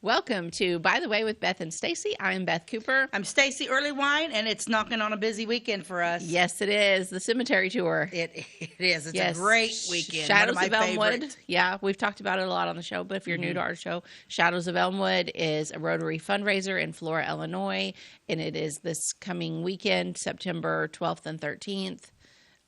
Welcome to By the Way with Beth and Stacey. I'm Beth Cooper. I'm Stacey Early Wine, and it's knocking on a busy weekend for us. Yes, it is. The cemetery tour. It is. It's a great weekend. Shadows One of my Elmwood. favorites. Yeah, we've talked about it a lot on the show, but if you're new to our show, Shadows of Elmwood is a Rotary fundraiser in Flora, Illinois, and it is this coming weekend, September 12th and 13th,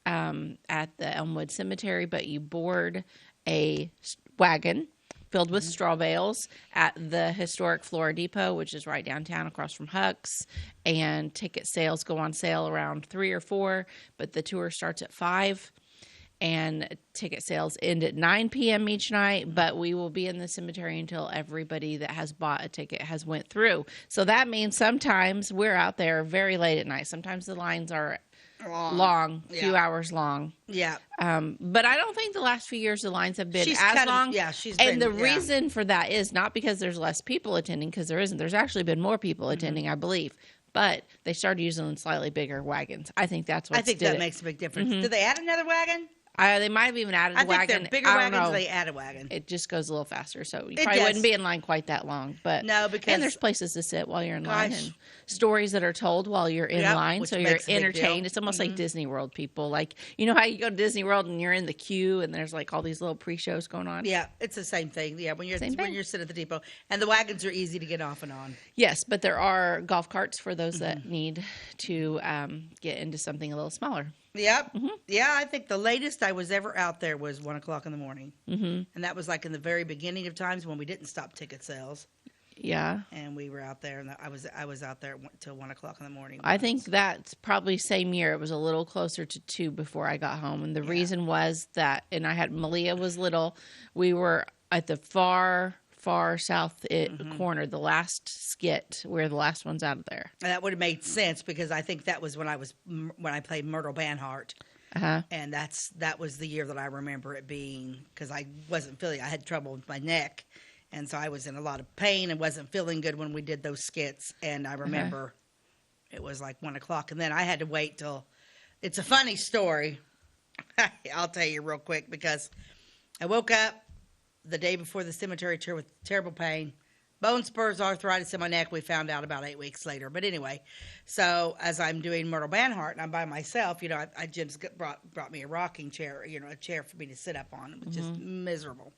at the Elmwood Cemetery, but you board a wagon filled with straw bales at the historic Flora Depot, which is right downtown across from Huck's. And ticket sales go on sale around 3 or 4, but the tour starts at 5. And ticket sales end at 9 p.m. each night, but we will be in the cemetery until everybody that has bought a ticket has went through. So that means sometimes we're out there very late at night. Sometimes the lines are long, few hours long. Yeah. But I don't think the last few years the lines have been long. And the reason for that is not because there's less people attending, because there isn't. There's actually been more people attending, I believe. But they started using slightly bigger wagons. I think that's what that makes a big difference. Did they add another wagon? They might have even added a wagon. I think they're bigger wagons, they add a wagon. It just goes a little faster, so you probably wouldn't be in line quite that long. But no, because and there's places to sit while you're in line, and stories that are told while you're in line, so you're entertained. It's almost like Disney World people. Like, you know how you go to Disney World and you're in the queue, and there's like all these little pre-shows going on? Yeah, it's the same thing. Yeah, when you're sitting at the depot. And the wagons are easy to get off and on. Yes, but there are golf carts for those that need to get into something a little smaller. Yep. Yeah, I think the latest I was ever out there was 1 o'clock in the morning. And that was like in the very beginning of times when we didn't stop ticket sales. Yeah. And we were out there, and I was out there till 1 o'clock in the morning. I think that's probably same year. It was a little closer to 2 before I got home. And the reason was that, and Malia was little, we were at the far south corner, the last skit. We're the last ones out of there. And that would have made sense because I think that was when I played Myrtle Banhart. And that was the year that I remember it being, because I had trouble with my neck, and so I was in a lot of pain and wasn't feeling good when we did those skits. And I remember it was like 1 o'clock, and then I had to wait till. It's a funny story. I'll tell you real quick, because I woke up the day before the cemetery tour with terrible pain, bone spurs, arthritis in my neck. We found out about 8 weeks later. But anyway, so as I'm doing Myrtle Banhart and I'm by myself, Jim's brought me a rocking chair, a chair for me to sit up on. It was just miserable.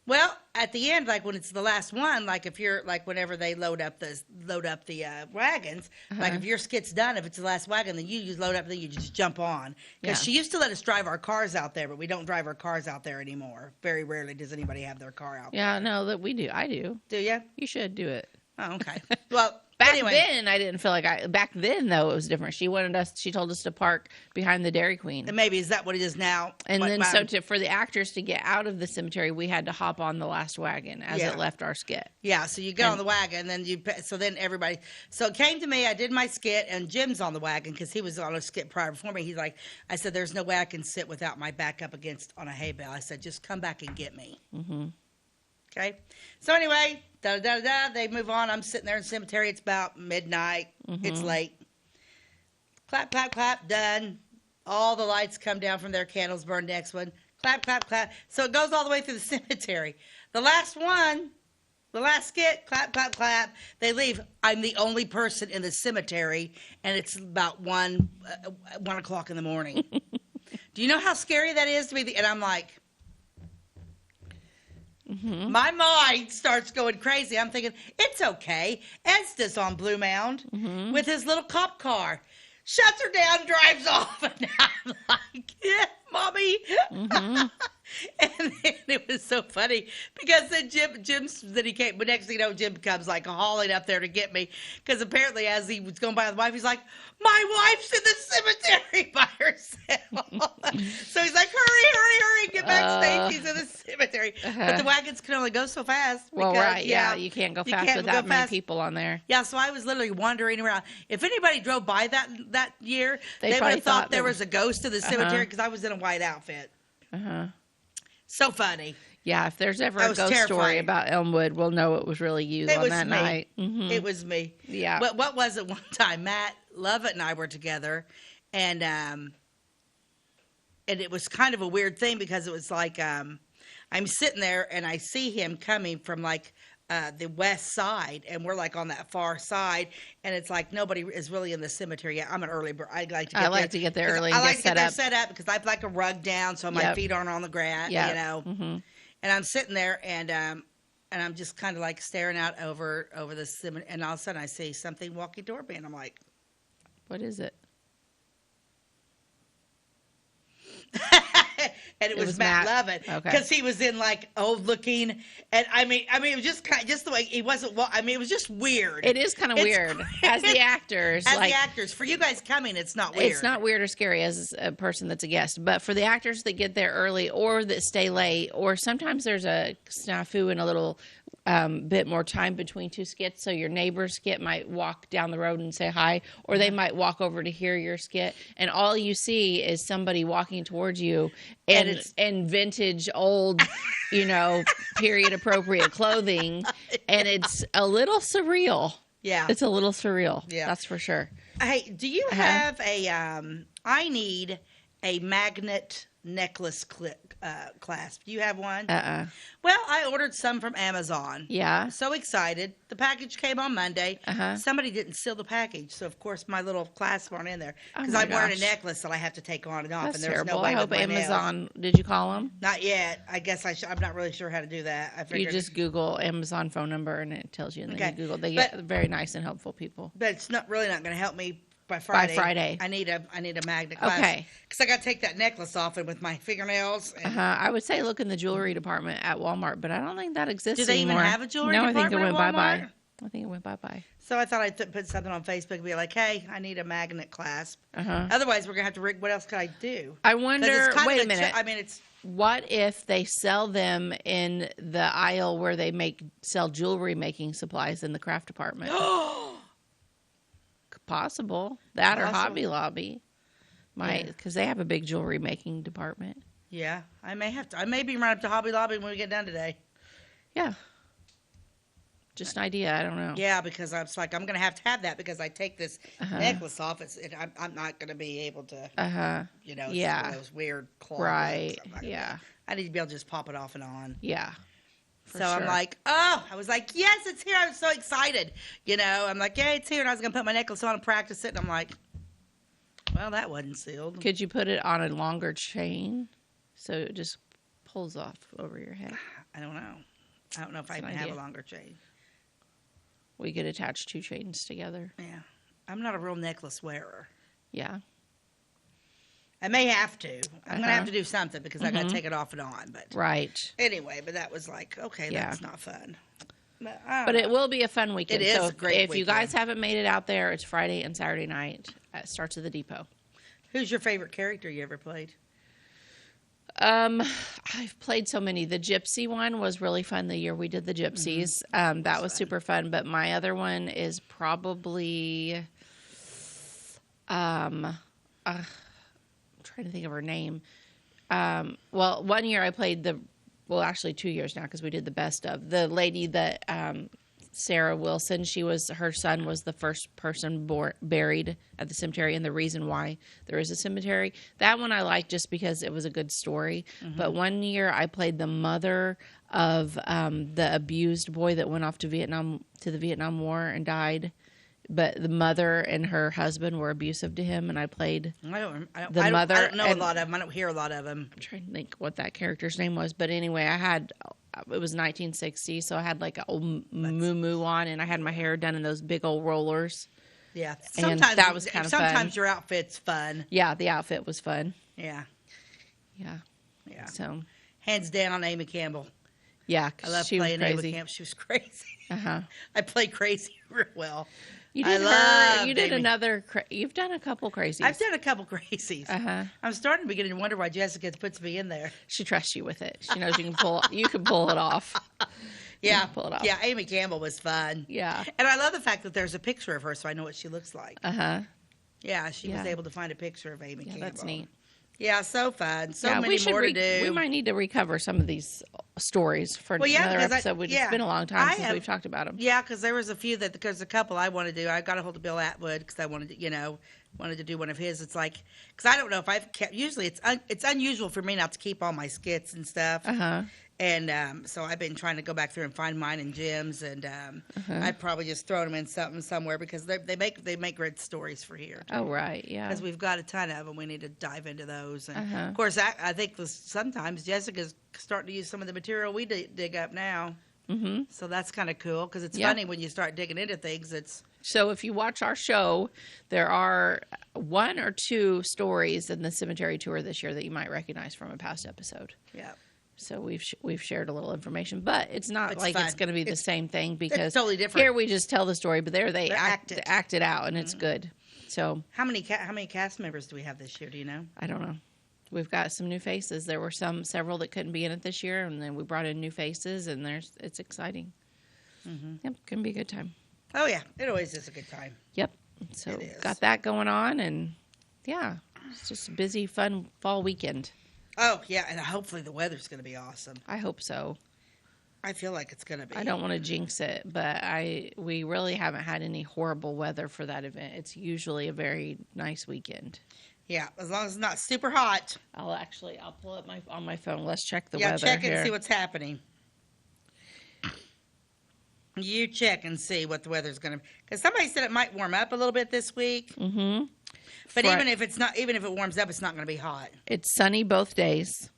Well, at the end, like when it's the last one, like if you're like whenever they load up the wagons, like if your skit's done, if it's the last wagon, then you load up, then you just jump on. Because she used to let us drive our cars out there, but we don't drive our cars out there anymore. Very rarely does anybody have their car out there. Yeah, no, that we do. I do. Do you? You should do it. Oh, okay. Well. Back then, I didn't feel like back then, though, it was different. She told us to park behind the Dairy Queen. And maybe, is that what it is now? And for the actors to get out of the cemetery, we had to hop on the last wagon as it left our skit. Yeah, so you get on the wagon, and then everybody, so it came to me, I did my skit, and Jim's on the wagon, because he was on a skit prior before me. He's like, I said, there's no way I can sit without my back up against on a hay bale. I said, just come back and get me. Okay. So anyway, they move on. I'm sitting there in the cemetery. It's about midnight. It's late. Clap, clap, clap. Done. All the lights come down from their candles. Burn. Next one. Clap, clap, clap. So it goes all the way through the cemetery. The last one, the last skit. Clap, clap, clap. They leave. I'm the only person in the cemetery, and it's about 1 o'clock in the morning. Do you know how scary that is to be? And I'm like. My mind starts going crazy. I'm thinking, it's okay. Estes on Blue Mound with his little cop car. Shuts her down, drives off. And I'm like, yeah, Mommy. And then it was so funny because then he came, but next thing you know, Jim comes like hauling up there to get me. Because apparently as he was going by the wife, he's like, my wife's in the cemetery by herself. So he's like, hurry, get back, Stacey's in the cemetery. But the wagons can only go so fast. Because, you can't go fast with that many people on there. Yeah, so I was literally wandering around. If anybody drove by that year, they would have thought there was a ghost in the cemetery because I was in a white outfit. So funny. Yeah, if there's ever a ghost story about Elmwood, we'll know it was really you on that night. It was me. Yeah. But what was it one time? Matt Lovett and I were together, and it was kind of a weird thing because it was like I'm sitting there and I see him coming from like the west side, and we're like on that far side, and it's like nobody is really in the cemetery yet. I'm an early bird. I like to get I there. like to get there early I and like get to get set there up. set up because I have like a rug down so my Yep. feet aren't on the grass. Yeah. You know. Mm-hmm. And I'm sitting there, and I'm just kind of like staring out over the cemetery, and all of a sudden I see something walking toward me, and I'm like, What is it? and it was was Matt Matt. Lovett Okay. because he was in like old looking, and I mean it was just the way he wasn't. Well, I mean it was just weird. It is kind of It's weird weird. as the actors. As like, the actors, for you guys coming, it's not weird. It's not weird or scary as a person that's a guest, but for the actors that get there early or that stay late, or sometimes there's a snafu and a little bit more time between two skits, so your neighbor's skit might walk down the road and say hi, or they might walk over to hear your skit, and all you see is somebody walking towards you in vintage old, period appropriate clothing, and it's a little surreal. Yeah, It's a little surreal. Yeah. That's for sure. Hey, do you have a? I need a magnet necklace clasp. Do you have one? Well, I ordered some from Amazon. Yeah. So excited. The package came on Monday. Uh-huh. Somebody didn't seal the package, so of course my little clasps aren't in there Oh because my I'm wearing a gosh. necklace that I have to take on and off, That's and there's terrible. no way I hope with my nails. Amazon. Did you call them? Not yet. I guess I should. I'm not really sure how to do that. I You figured, just Google Amazon phone number and it tells you. And then Okay. you Google. They But- get very nice and helpful people. but it's not really not going to help me by Friday. Friday. I need a magnet clasp. Okay. Because I got to take that necklace off and with my fingernails. And I would say look in the jewelry department at Walmart, but I don't think that exists Do they even anymore. have a jewelry No, I think it department went at bye-bye. Walmart? I think it went bye-bye. So I thought I'd put something on Facebook and be like, hey, I need a magnet clasp. Uh-huh. Otherwise, we're going to have to rig. What else could I do? I 'Cause wonder, it's kind wait of a minute. I mean, it's. What if they sell them in the aisle where they sell jewelry making supplies in the craft department? Possible. That or Possible. Hobby Lobby. Might, because they have a big jewelry making department. Yeah, I may have to. I may be running up to Hobby Lobby when we get done today. Yeah. Just an idea. I don't know. Yeah, because I was like, I'm going to have that because I take this necklace off. I'm not going to be able to, it's Yeah. one of those weird claws. Right. Yeah. I need to be able to just pop it off and on. Yeah. So I'm like, I was like, yes, it's here. I was so excited. I'm like, yeah, it's here. And I was going to put my necklace on and practice it. And I'm like, well, that wasn't sealed. Could you put it on a longer chain so it just pulls off over your head? I don't know. I don't know if I an even have a idea. longer chain. We could attach two chains together. Yeah. I'm not a real necklace wearer. Yeah. I may have to. I'm going to have to do something because I got Mm-hmm. to take it off and on. But Right. anyway, but that was like, okay, Yeah. that's not fun. But, But it will be a fun weekend. It is so a great if you weekend. guys haven't made it out there, it's Friday and Saturday night. It starts at the depot. Who's your favorite character you ever played? I've played so many. The Gypsy one was really fun the year we did the Gypsies. That was super fun. But my other one is probably, I'm trying to think of her name. Well, 1 year I played actually 2 years now because we did the best of. The lady that, Sarah Wilson, her son was the first person buried at the cemetery, and the reason why there is a cemetery. That one I liked just because it was a good story. But 1 year I played the mother of the abused boy that went off to the Vietnam War and died. But the mother and her husband were abusive to him, and I played mother. I I don't know a and- lot of them. I don't hear a lot of them. I'm trying to think what that character's name was. But anyway, it was 1960, so I had like an old moo on, and I had my hair done in those big old rollers. Yeah. And that was kind of fun. Sometimes your outfit's fun. Yeah, the outfit was fun. Yeah. Yeah. Yeah. So, Hands down on Amy Campbell. yeah, I 'cause love she was playing Amy crazy. Campbell. She was crazy. Uh-huh. I played crazy real well. You I did love You did Amy. another. You've done a couple crazies. I've done a couple crazies. Uh-huh. I'm starting to begin to wonder why Jessica puts me in there. She trusts you with it. She knows you can pull. You can pull it off. Yeah. can pull it off. Yeah, Amy Campbell was fun. Yeah. And I love the fact that there's a picture of her so I know what she looks like. Uh-huh. Yeah, she was Yeah. able to find a picture of Amy Campbell. That's neat. Yeah, so fun. So Yeah, many more to do. We might need to recover some of these stories for Well, yeah, another because episode. It's been a long time since we've talked about them. Yeah, because there was a few there's a couple I want to do. I got a hold of Bill Atwood because I wanted to do one of his. It's like because I don't know if I've kept. Usually it's unusual for me not to keep all my skits and stuff. Uh-huh. And so I've been trying to go back through and find mine in Jim's, and I'd probably just throw them in somewhere because they make great stories for here. Oh, right, yeah. Because we've got a ton of them. We need to dive into those. And of course, I think sometimes Jessica's starting to use some of the material we dig up now. Mm-hmm. So that's kind of cool because it's funny when you start digging into things. So if you watch our show, there are 1 or 2 stories in the cemetery tour this year that you might recognize from a past episode. Yeah. So we've shared a little information, but it's not It's like fun. it's going to be the same thing because it's totally different. here we just tell the story, but there they act it out, and it's Mm-hmm. good. So how many cast members do we have this year? Do you know? I don't know. We've got some new faces. There were several that couldn't be in it this year, and then we brought in new faces, and it's exciting. Mm-hmm. Yep, gonna be a good time. Oh yeah, it always is a good time. Yep. So got that going on, and yeah, it's just a busy, fun fall weekend. Oh yeah, and hopefully the weather's going to be awesome. I hope so. I feel like it's going to be. I don't want to jinx it, but we really haven't had any horrible weather for that event. It's usually a very nice weekend. Yeah, as long as it's not super hot. I'll pull up on my phone. Let's check the weather. weather. Yeah, check here. and see what's happening. You check and see what the weather's going to be. Because somebody said it might warm up a little bit this week. Mm-hmm. But even if it warms up, it's not going to be hot. It's sunny both days.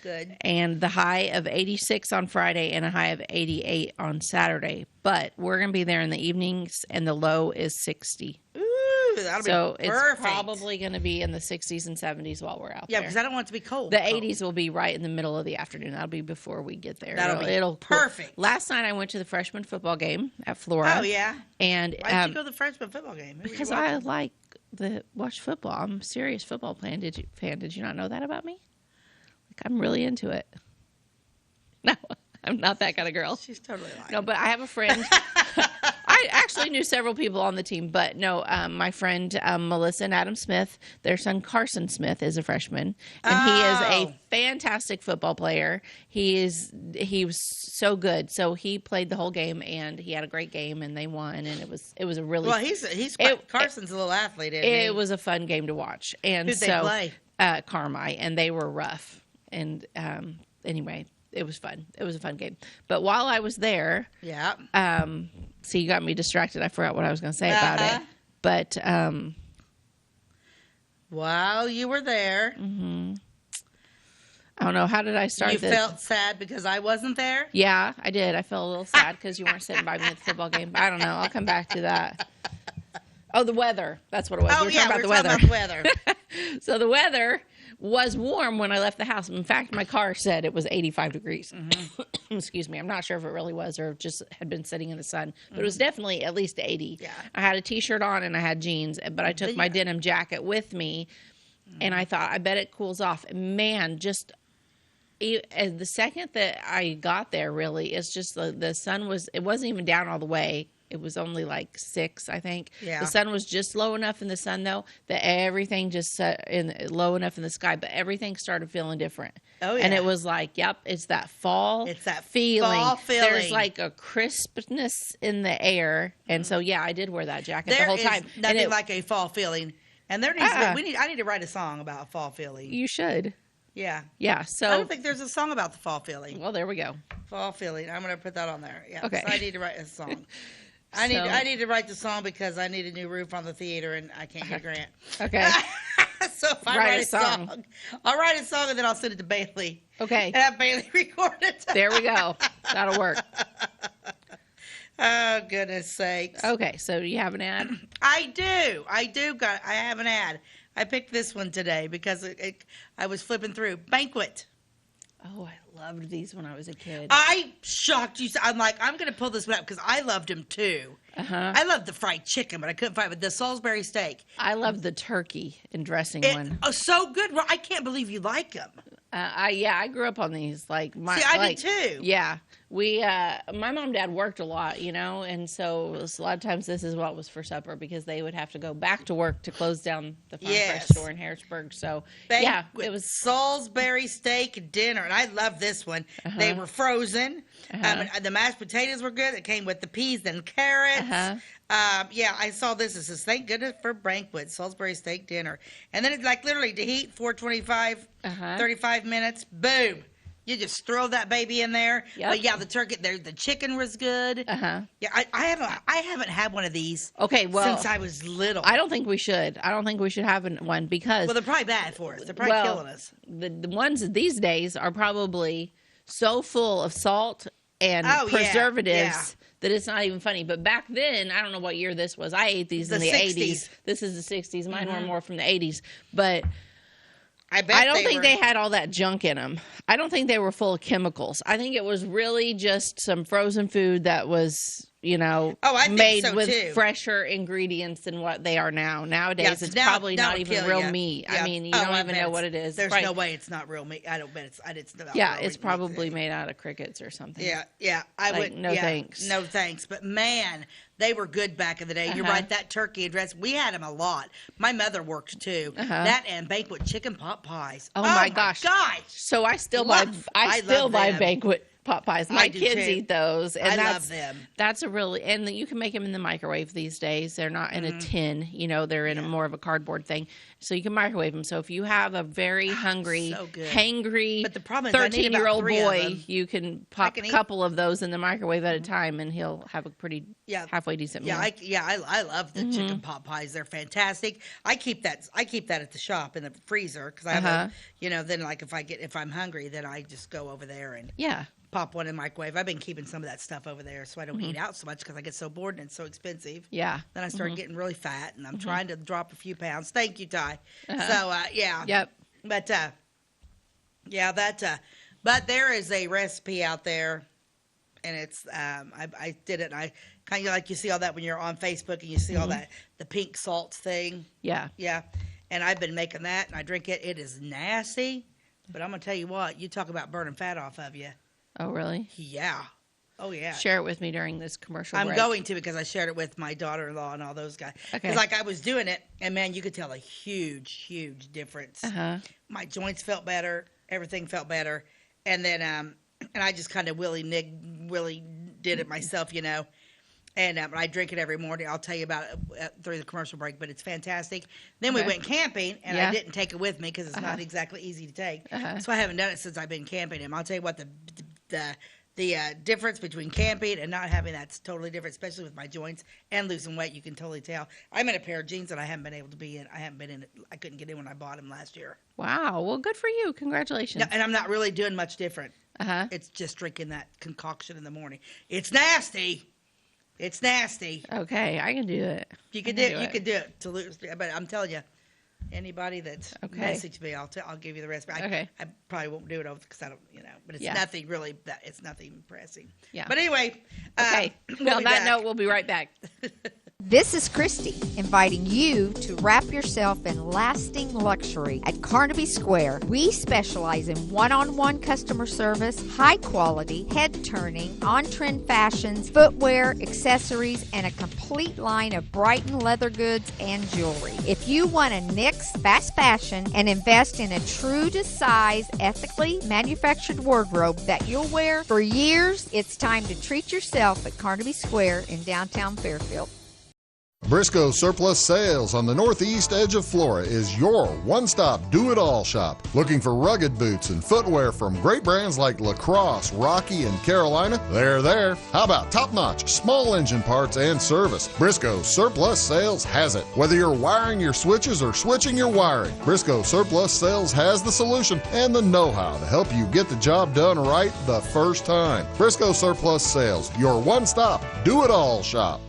Good. And the high of 86 on Friday and a high of 88 on Saturday. But we're going to be there in the evenings, and the low is 60. Ooh, that'll be perfect. It's probably going to be in the 60s and 70s while we're out there. Yeah, because I don't want it to be cold. The 80s will be right in the middle of the afternoon. That'll be before we get there. It'll be perfect. Cool. Last night I went to the freshman football game at Flora. Oh, yeah? And why did you go to the freshman football game? Because I like watch football. I'm a serious football fan. Did you not know that about me? Like, I'm really into it. No, I'm not that kind of girl. She's totally lying. No, but I have a friend. I actually knew several people on the team, but no, my friend Melissa and Adam Smith, their son Carson Smith is a freshman, and he is a fantastic football player. He was so good. So he played the whole game, and he had a great game, and they won, and it was a really Carson's a little athlete. It was a fun game to watch, and who'd they play? Carmi, and they were rough, and anyway. It was fun. It was a fun game. But while I was there, see, you got me distracted. I forgot what I was going to say about it. But while you were there, I don't know. How did I start? You felt sad because I wasn't there? Yeah, I did. I felt a little sad because you weren't sitting by me at the football game. I don't know. I'll come back to that. Oh, the weather. That's what it was. Oh, we were talking about the weather. So the weather was warm when I left the house. In fact, my car said it was 85 degrees. Excuse me. I'm not sure if it really was or just had been sitting in the sun, but it was definitely at least 80. Yeah. I had a T-shirt on and I had jeans, but I took my denim jacket with me, and I thought, I bet it cools off. Man, just the second that I got there, really, it's just the sun it wasn't even down all the way. It was only like 6, I think. Yeah. The sun was just low enough in the sun, though, that everything just set low enough in the sky, but everything started feeling different. Oh, yeah. And it was like, yep, it's that fall. It's that feeling. fall feeling. There's like a crispness in the air, and so yeah, I did wear that jacket the whole time. There is nothing like a fall feeling, and there needs to be, I need to write a song about a fall feeling. You should. Yeah. Yeah. So I don't think there's a song about the fall feeling. Well, there we go. Fall feeling. I'm going to put that on there. Yeah. Okay. So I need to write a song. I need to write the song because I need a new roof on the theater and I can't get a grant. Okay. So if I write a song, I'll write a song and then I'll send it to Bailey. Okay. And have Bailey record it. There we go. That'll work. Oh, goodness sakes. Okay. So you have an ad? I do. I have an ad. I picked this one today because I was flipping through. Banquet. Oh, I loved these when I was a kid. I shocked you. I'm like, I'm going to pull this one up because I loved them too. I loved the fried chicken, but I couldn't find it. The Salisbury steak. I loved the turkey and dressing one. Oh, so good. Well, I can't believe you like them. I grew up on these. I did too. Yeah. My mom and dad worked a lot, and so it was, a lot of times this is what was for supper because they would have to go back to work to close down the Farm Fresh store in Harrisburg. So, it was Salisbury steak dinner, and I love this one. They were frozen. The mashed potatoes were good. It came with the peas and carrots. I saw this. It says, thank goodness for banquet, Salisbury steak dinner. And then it's like literally to heat, 425, 35 minutes, boom. You just throw that baby in there. Yep. But yeah, the turkey, the chicken was good. Uh-huh. Yeah, I haven't had one of these. Okay, well, since I was little. I don't think we should. I don't think we should have one because Well, they're probably bad for us. They're probably killing us. The ones these days are probably so full of salt and preservatives that it's not even funny. But back then, I don't know what year this was. I ate these in the 80s. This is the 60s. Mine were more from the 80s. But I don't think they had all that junk in them. I don't think they were full of chemicals. I think it was really just some frozen food that was, made with fresher ingredients than what they are now. Nowadays, it's probably not even real meat. Yeah. I mean, you don't even know what it is. There's no way it's not real meat. I don't bet it's. It's probably made out of crickets or something. Yeah. I would. No thanks. No thanks. But man, they were good back in the day. You're right. That turkey address, we had them a lot. My mother worked too. That and banquet chicken pot pies. Oh my gosh. So I still buy banquet pot pies. My kids eat those, and I love them. That's a really, and you can make them in the microwave these days. They're not in a tin, they're in a more of a cardboard thing, so you can microwave them. So if you have a very hungry, hangry, 13-year-old boy, you can pop a couple of those in the microwave at a time, and he'll have a pretty halfway decent meal. I love the chicken pot pies. They're fantastic. I keep that at the shop in the freezer because I have then like if I'm hungry, then I just go over there and pop one in the microwave. I've been keeping some of that stuff over there so I don't eat out so much because I get so bored and it's so expensive. Yeah. Then I start getting really fat and I'm trying to drop a few pounds. Thank you, Ty. So, Yep. But, but there is a recipe out there and it's, I did it and I kind of like you see all that when you're on Facebook and you see all that, the pink salt thing. Yeah. Yeah. And I've been making that and I drink it. It is nasty, but I'm going to tell you what, you talk about burning fat off of you. Oh, really? Yeah. Oh, yeah. Share it with me during this commercial break. I'm going to because I shared it with my daughter-in-law and all those guys. Okay. Because, I was doing it, and, man, you could tell a huge, huge difference. My joints felt better. Everything felt better. And then and I just kind of really did it myself, And I drink it every morning. I'll tell you about it through the commercial break, but it's fantastic. Then we went camping, and I didn't take it with me because it's not exactly easy to take. So I haven't done it since I've been camping. And I'll tell you what, the difference between camping and not having that's totally different, especially with my joints and losing weight. You can totally tell. I'm in a pair of jeans that I haven't been able to be in. I haven't been in it. I couldn't get in when I bought them last year. Wow. Well, good for you. Congratulations. No, and I'm not really doing much different. It's just drinking that concoction in the morning. It's nasty. It's nasty. Okay, I can do it. You can do it to lose, but I'm telling you, anybody that's messaged me, I'll give you the recipe. I probably won't do it because I don't, but it's nothing really. It's nothing impressive. Yeah. But anyway. Okay. On that note, we'll be right back. This is Christy, inviting you to wrap yourself in lasting luxury at Carnaby Square. We specialize in one-on-one customer service, high quality, head-turning, on-trend fashions, footwear, accessories, and a complete line of Brighton leather goods and jewelry. If you want to nix fast fashion and invest in a true-to-size, ethically manufactured wardrobe that you'll wear for years, it's time to treat yourself at Carnaby Square in downtown Fairfield. Briscoe Surplus Sales on the northeast edge of Flora is your one-stop do-it-all shop. Looking for rugged boots and footwear from great brands like Lacrosse, Rocky, and Carolina? They're there. How about top-notch small engine parts and service? Briscoe Surplus Sales has it. Whether you're wiring your switches or switching your wiring, Briscoe Surplus Sales has the solution and the know-how to help you get the job done right the first time. Briscoe Surplus Sales, your one-stop do-it-all shop.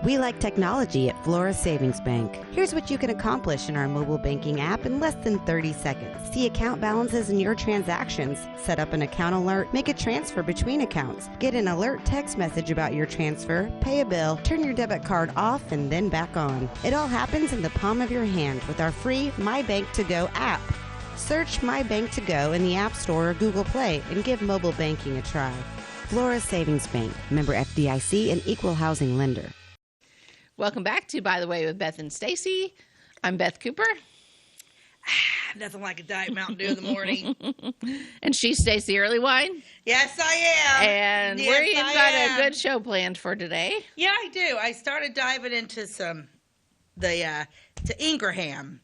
We like technology at Flora Savings Bank. Here's what you can accomplish in our mobile banking app in less than 30 seconds. See account balances in your transactions, set up an account alert, make a transfer between accounts, get an alert text message about your transfer, pay a bill, turn your debit card off and then back on. It all happens in the palm of your hand with our free My Bank to Go app. Search My Bank to Go in the App Store or Google Play and give mobile banking a try. Flora Savings Bank, member FDIC and equal housing lender. Welcome back to By the Way with Beth and Stacey. I'm Beth Cooper. Nothing like a Diet Mountain Dew in the morning. And she's Stacey Early Wine. Yes, I am. And we've got a good show planned for today. Yeah, I do. I started diving into to Ingraham.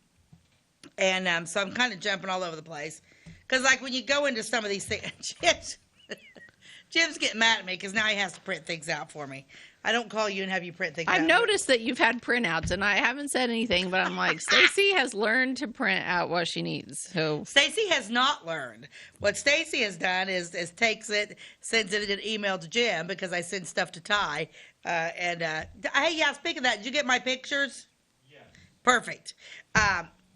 And so I'm kind of jumping all over the place Because, like, when you go into some of these things, Jim's getting mad at me because now he has to print things out for me. I don't call you and have you print things out. I've noticed that you've had printouts, and I haven't said anything, but I'm like, Stacey has learned to print out what she needs. So Stacey has not learned. What Stacey has done is takes it, sends it in an email to Jim because I send stuff to Ty. Hey, yeah, speaking of that, did you get my pictures? Yeah. Perfect.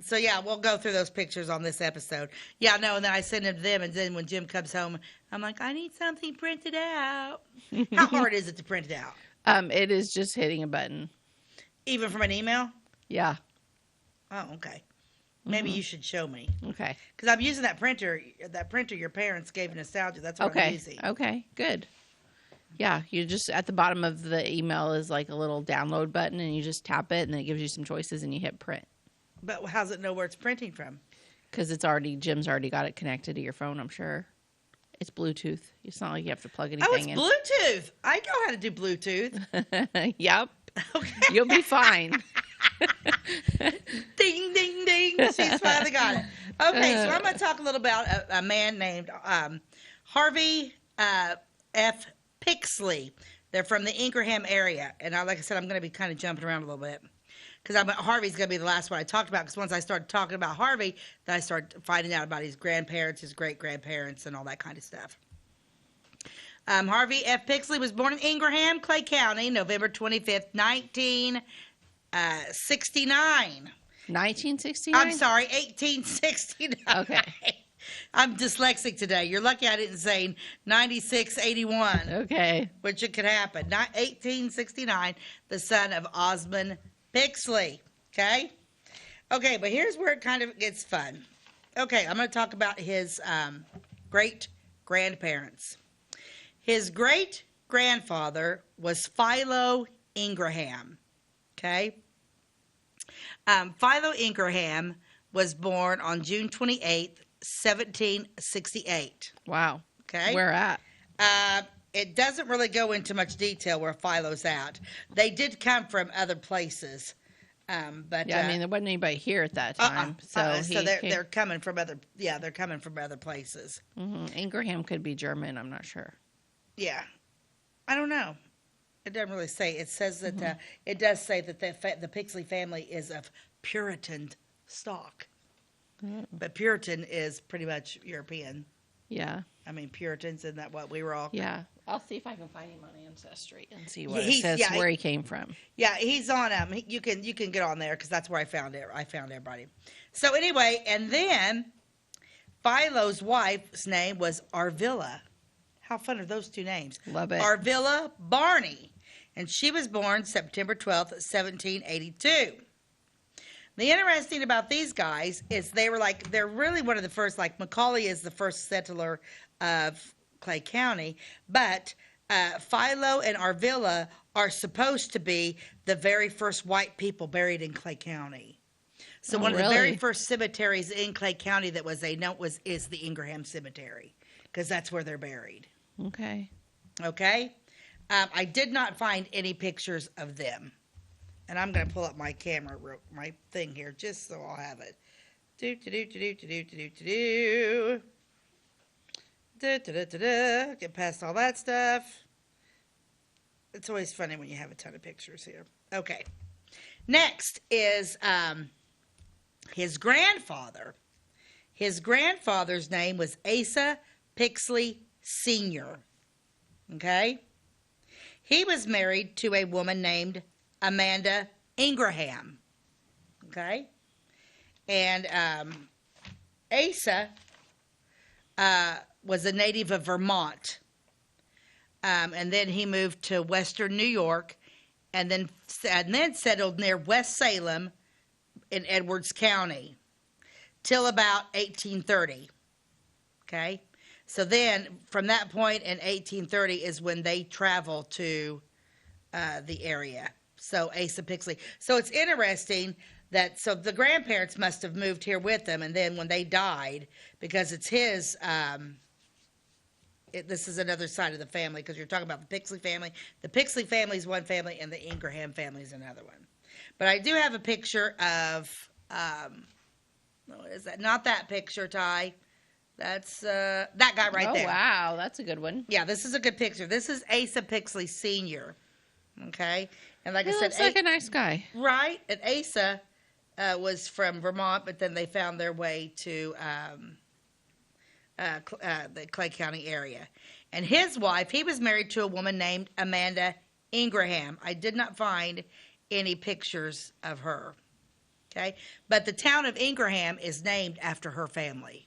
So, yeah, we'll go through those pictures on this episode. Yeah, no, and then I send them to them, and then when Jim comes home, I'm like, I need something printed out. How hard is it to print it out? It is just hitting a button. Even from an email? Yeah. Oh, okay. Maybe you should show me. Okay. Because I'm using that printer your parents gave Nostalgia. That's what I'm using. Okay, good. Yeah, you just, at the bottom of the email is like a little download button, and you just tap it, and then it gives you some choices, and you hit print. But how does it know where it's printing from? Because Jim's already got it connected to your phone, I'm sure. It's Bluetooth. It's not like you have to plug anything in. Oh, it's Bluetooth. I know how to do Bluetooth. Yep. Okay. You'll be fine. Ding, ding, ding. She's finally got it. Okay, so I'm going to talk a little about a man named Harvey F. Pixley. They're from the Ingraham area. And like I said, I'm going to be kind of jumping around a little bit. Because Harvey's going to be the last one I talked about. Because once I started talking about Harvey, then I started finding out about his grandparents, his great-grandparents, and all that kind of stuff. Harvey F. Pixley was born in Ingraham, Clay County, November 25th, 1969. 1969? I'm sorry, 1869. Okay. I'm dyslexic today. You're lucky I didn't say 9681. Okay. Which it could happen. 1869, the son of Osmond Pixley. Okay? Okay, but here's where it kind of gets fun. Okay, I'm going to talk about his great-grandparents. His great-grandfather was Philo Ingraham. Okay? Philo Ingraham was born on June 28th, 1768. Wow. Okay? Where at? It doesn't really go into much detail where Philo's at. They did come from other places, but yeah, I mean, there wasn't anybody here at that time, so they're coming from other. Yeah, they're coming from other places. Mm-hmm. Ingraham could be German. I'm not sure. Yeah, I don't know. It doesn't really say. It says that it does say that the Pixley family is of Puritan stock, but Puritan is pretty much European. Yeah. I mean, Puritans, isn't that what we were all? Yeah. I'll see if I can find him on Ancestry and see what it says where he came from. Yeah, he's on you can get on there because that's where I found it. I found everybody. So anyway, and then Philo's wife's name was Arvilla. How fun are those two names? Love it. Arvilla Barney. And she was born September 12th, 1782. The interesting about these guys is they're really one of the first, like Macaulay is the first settler of Clay County, but Philo and Arvilla are supposed to be the very first white people buried in Clay County. So one of the very first cemeteries in Clay County that is the Ingraham Cemetery, because that's where they're buried. Okay. Okay? I did not find any pictures of them. And I'm going to pull up my camera, my thing here, just so I'll have it. Get past all that stuff. It's always funny when you have a ton of pictures here. Okay. Next is his grandfather. His grandfather's name was Asa Pixley Sr. Okay? He was married to a woman named Amanda Ingraham. Okay? And Asa was a native of Vermont. And then he moved to western New York and then settled near West Salem in Edwards County till about 1830. Okay? So then from that point in 1830 is when they travel to the area. So Asa Pixley. So it's interesting that the grandparents must have moved here with them, and then when they died, because it's his, this is another side of the family, because you're talking about the Pixley family. The Pixley family is one family, and the Ingraham family is another one. But I do have a picture of, what is that? Not that picture, Ty. That's that guy right there. Oh, wow. That's a good one. Yeah, this is a good picture. This is Asa Pixley Sr. Okay? And like He I said, looks like a nice guy. right? And Asa was from Vermont, but then they found their way to the Clay County area. And his wife, he was married to a woman named Amanda Ingraham. I did not find any pictures of her. Okay? But the town of Ingraham is named after her family.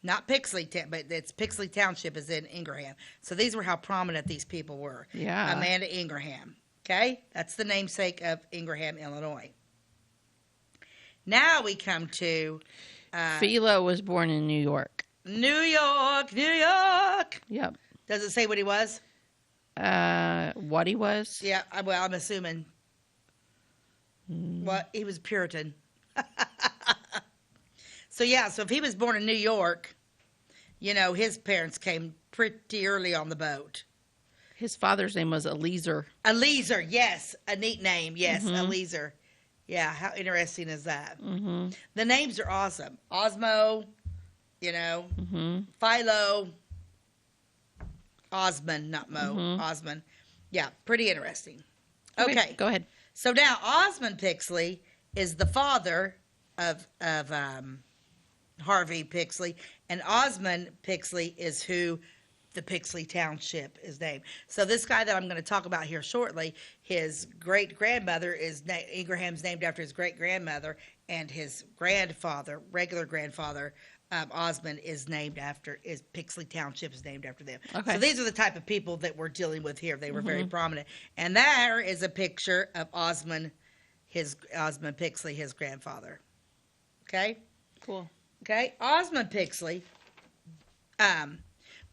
Not Pixley, but it's Pixley Township is in Ingraham. So these were how prominent these people were. Yeah. Amanda Ingraham. Okay? That's the namesake of Ingraham, Illinois. Now we come to... Philo was born in New York. New York, New York. Yep. Does it say what he was? What he was? Yeah, well, I'm assuming. Well, he was Puritan. So if he was born in New York, his parents came pretty early on the boat. His father's name was Eliezer. Eliezer, yes. A neat name, yes, Eliezer. Yeah, how interesting is that? Mm-hmm. The names are awesome. Osmo, Philo, Osmond, not Mo, Osmond. Yeah, pretty interesting. Okay. Go ahead. So now Osmond Pixley is the father of Harvey Pixley, and Osmond Pixley is who the Pixley Township is named. So this guy that I'm going to talk about here shortly, his great-grandmother Ingraham's named after his great-grandmother, and his grandfather, regular grandfather, Osmond is Pixley Township is named after them. Okay. So these are the type of people that we're dealing with here. They were very prominent. And there is a picture of Osmond Pixley, his grandfather. Okay? Cool. Okay? Osmond Pixley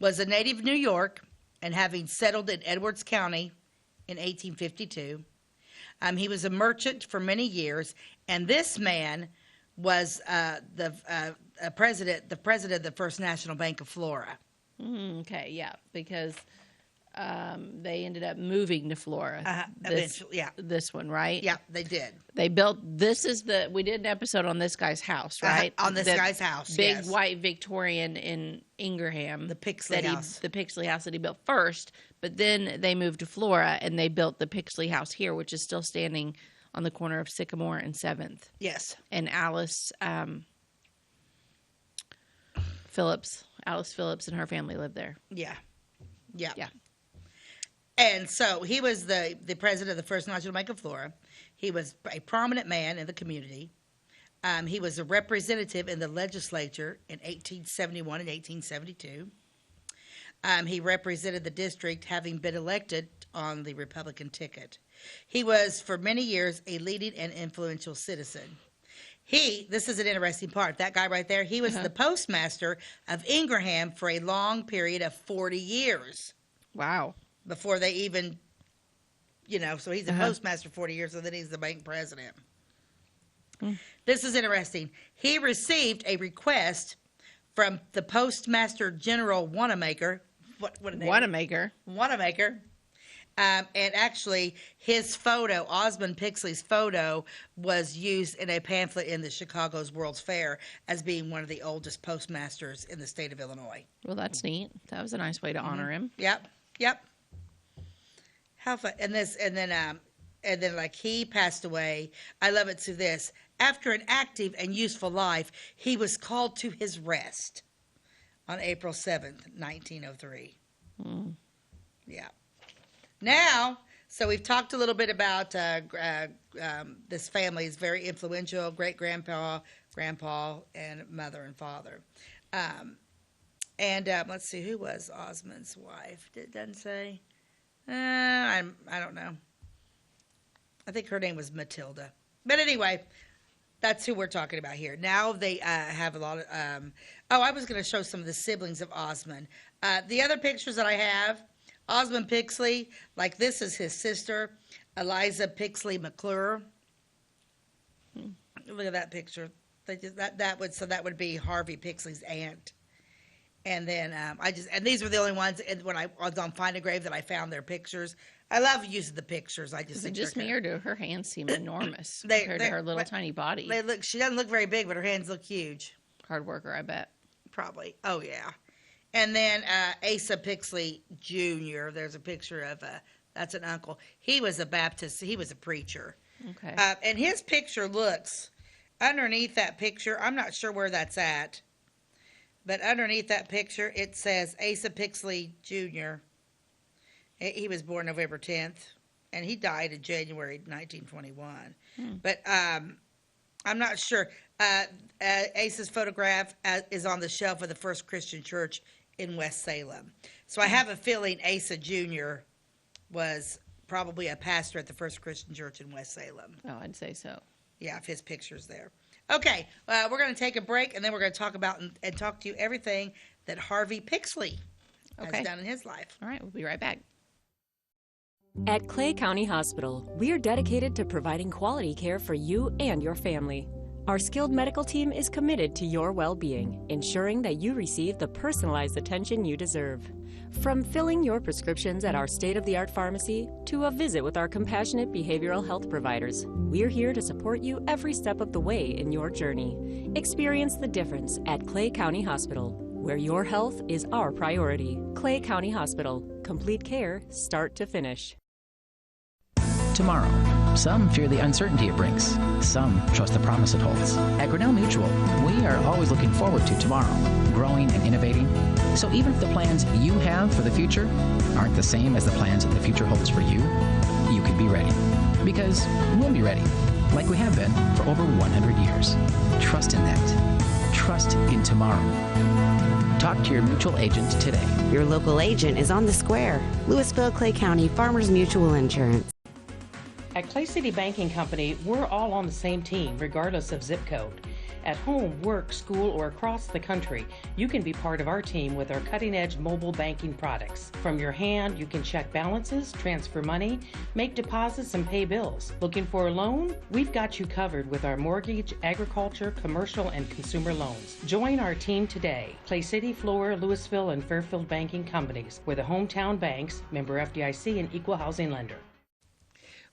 was a native of New York, and having settled in Edwards County in 1852. He was a merchant for many years, and this man was the president of the First National Bank of Flora. Okay, yeah, because they ended up moving to Flora. Eventually, yeah. This one, right? Yeah, they did. They built, we did an episode on this guy's house, right? On this guy's house, big yes. white Victorian in Ingraham. The Pixley house. The Pixley house that he built first, but then they moved to Flora and they built the Pixley house here, which is still standing on the corner of Sycamore and 7th. Yes. And Alice Phillips and her family lived there. Yeah. Yeah. Yeah. And so he was the president of the First National Bank of Flora. He was a prominent man in the community. He was a representative in the legislature in 1871 and 1872. He represented the district, having been elected on the Republican ticket. He was, for many years, a leading and influential citizen. This is an interesting part. That guy right there, he was the postmaster of Ingraham for a long period of 40 years. Wow. Before they even, so he's a postmaster for 40 years, and then he's the bank president. This is interesting. He received a request from the Postmaster General Wanamaker. Wanamaker. And actually, his photo, Osmond Pixley's photo, was used in a pamphlet in the Chicago's World's Fair as being one of the oldest postmasters in the state of Illinois. Well, that's neat. That was a nice way to honor him. Yep. How fun! And then like he passed away. I love it to this. After an active and useful life, he was called to his rest on April 7th, 1903. Yeah. Now, so we've talked a little bit about this family is very influential, great-grandpa, grandpa, and mother and father. Let's see, who was Osmond's wife? It doesn't say. I don't know. I think her name was Matilda. But anyway, that's who we're talking about here. Now they have a lot of... I was going to show some of the siblings of Osmond. The other pictures that I have, Osmond Pixley, like this is his sister, Eliza Pixley McClure. Look at that picture. That would be Harvey Pixley's aunt. And then and these were the only ones. And when I was on Find a Grave that I found their pictures. I love using the pictures. Is it just me, or do her hands seem enormous compared to her little tiny body? She doesn't look very big, but her hands look huge. Hard worker, I bet. probably. Oh, yeah. And then Asa Pixley Jr., there's a picture of, that's an uncle. He was a Baptist. He was a preacher. Okay. And his picture looks, underneath that picture, I'm not sure where that's at, but underneath that picture, it says Asa Pixley Jr. He was born November 10th, and he died in January 1921. But I'm not sure. Asa's photograph is on the shelf of the First Christian Church in West Salem. So I have a feeling Asa Jr. was probably a pastor at the First Christian Church in West Salem. Oh, I'd say so. Yeah, if his picture's there. Okay, we're going to take a break, and then we're going to talk about and talk to you everything that Harvey Pixley has done in his life. All right, we'll be right back. At Clay County Hospital, we are dedicated to providing quality care for you and your family. Our skilled medical team is committed to your well-being, ensuring that you receive the personalized attention you deserve. From filling your prescriptions at our state-of-the-art pharmacy to a visit with our compassionate behavioral health providers, we're here to support you every step of the way in your journey. Experience the difference at Clay County Hospital, where your health is our priority. Clay County Hospital. Complete care, start to finish. Tomorrow. Some fear the uncertainty it brings. Some trust the promise it holds. At Grinnell Mutual, we are always looking forward to tomorrow, growing and innovating. So even if the plans you have for the future aren't the same as the plans that the future holds for you, you can be ready. Because we'll be ready, like we have been for over 100 years. Trust in that. Trust in tomorrow. Talk to your mutual agent today. Your local agent is on the square. Louisville, Clay County, Farmers Mutual Insurance. At Clay City Banking Company, we're all on the same team, regardless of zip code. At home, work, school, or across the country, you can be part of our team with our cutting-edge mobile banking products. From your hand, you can check balances, transfer money, make deposits, and pay bills. Looking for a loan? We've got you covered with our mortgage, agriculture, commercial, and consumer loans. Join our team today. Clay City, Flora, Louisville, and Fairfield Banking Companies. We're the hometown banks, member FDIC, and equal housing lender.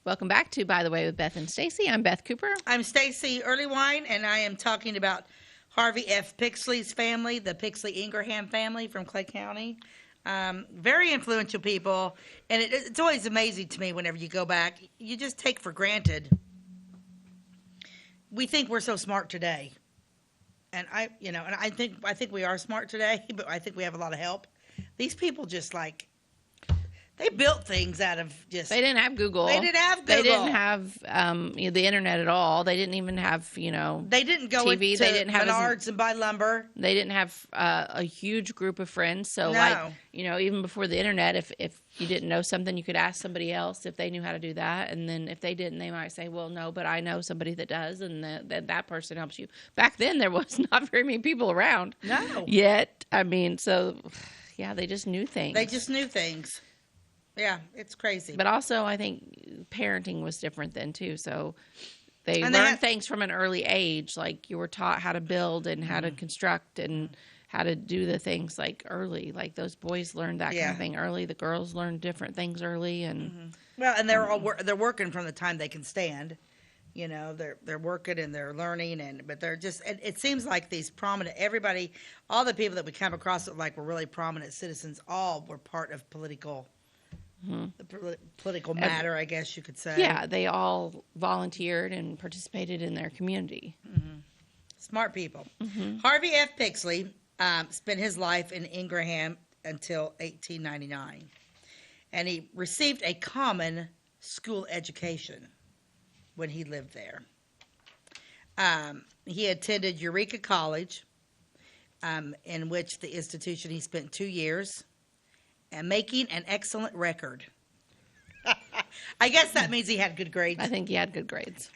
Welcome back to By the Way with Beth and Stacey. I'm Beth Cooper. I'm Stacey Earlywine, and I am talking about Harvey F. Pixley's family, the Pixley Ingraham family from Clay County. Very influential people, and it's always amazing to me whenever you go back. You just take for granted. We think we're so smart today, and I think we are smart today, but I think we have a lot of help. These people just they built things out of just. They didn't have Google. They didn't have Google. They didn't have the internet at all. They didn't even have They didn't go TV. into They didn't have Menards and buy lumber. They didn't have a huge group of friends. So No. even before the internet, if you didn't know something, you could ask somebody else if they knew how to do that. And then if they didn't, they might say, "Well, no, but I know somebody that does," and that person helps you. Back then, there was not very many people around. No. Yet, so yeah, they just knew things. They just knew things. Yeah, it's crazy. But also, I think parenting was different then, too. So they learned things from an early age. Like, you were taught how to build and how to construct and how to do the things, early. Like, those boys learned that kind of thing early. The girls learned different things early. And Well, and they're working from the time they can stand. They're working and they're learning, but they're just. It seems like these prominent, everybody, all the people that we come across that were really prominent citizens, all were part of political matter, I guess you could say. Yeah, they all volunteered and participated in their community. Smart people. Harvey F. Pixley spent his life in Ingraham until 1899, and he received a common school education when he lived there. He attended Eureka College, in which the institution he spent 2 years, and making an excellent record. I guess that means he had good grades. I think he had good grades.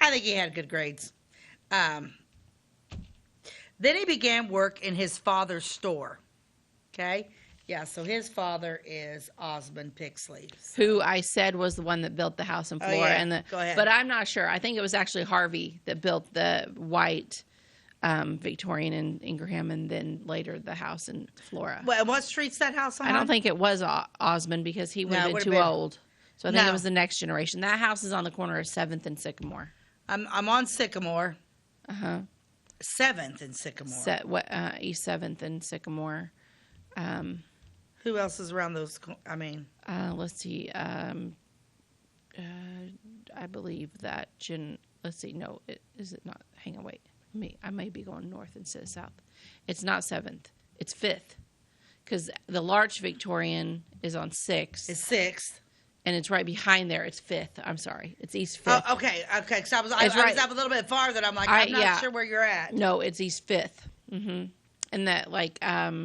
Then he began work in his father's store. Okay? Yeah, so his father is Osmond Pixley. Who I said was the one that built the house in Flora. Yeah. Go ahead. But I'm not sure. I think it was actually Harvey that built the white Victorian in Ingraham, and then later the house in Flora. Well, what street's that house on? I don't think it was Osmond because he would have been too old. So I think it was the next generation. That house is on the corner of 7th and Sycamore. I'm on Sycamore. Uh-huh. 7th and Sycamore. East 7th and Sycamore. Who else is around those? Let's see. I believe that let's see. No, is it not? Hang on, wait. I may be going north instead of south. It's not 7th. It's 5th. Because the Larch Victorian is on 6th. It's 6th. And it's right behind there. It's 5th. I'm sorry. It's East 5th. Oh, okay. So I was up a little bit farther. I'm like, I'm not sure where you're at. No, it's East 5th. Mm-hmm. And that, like,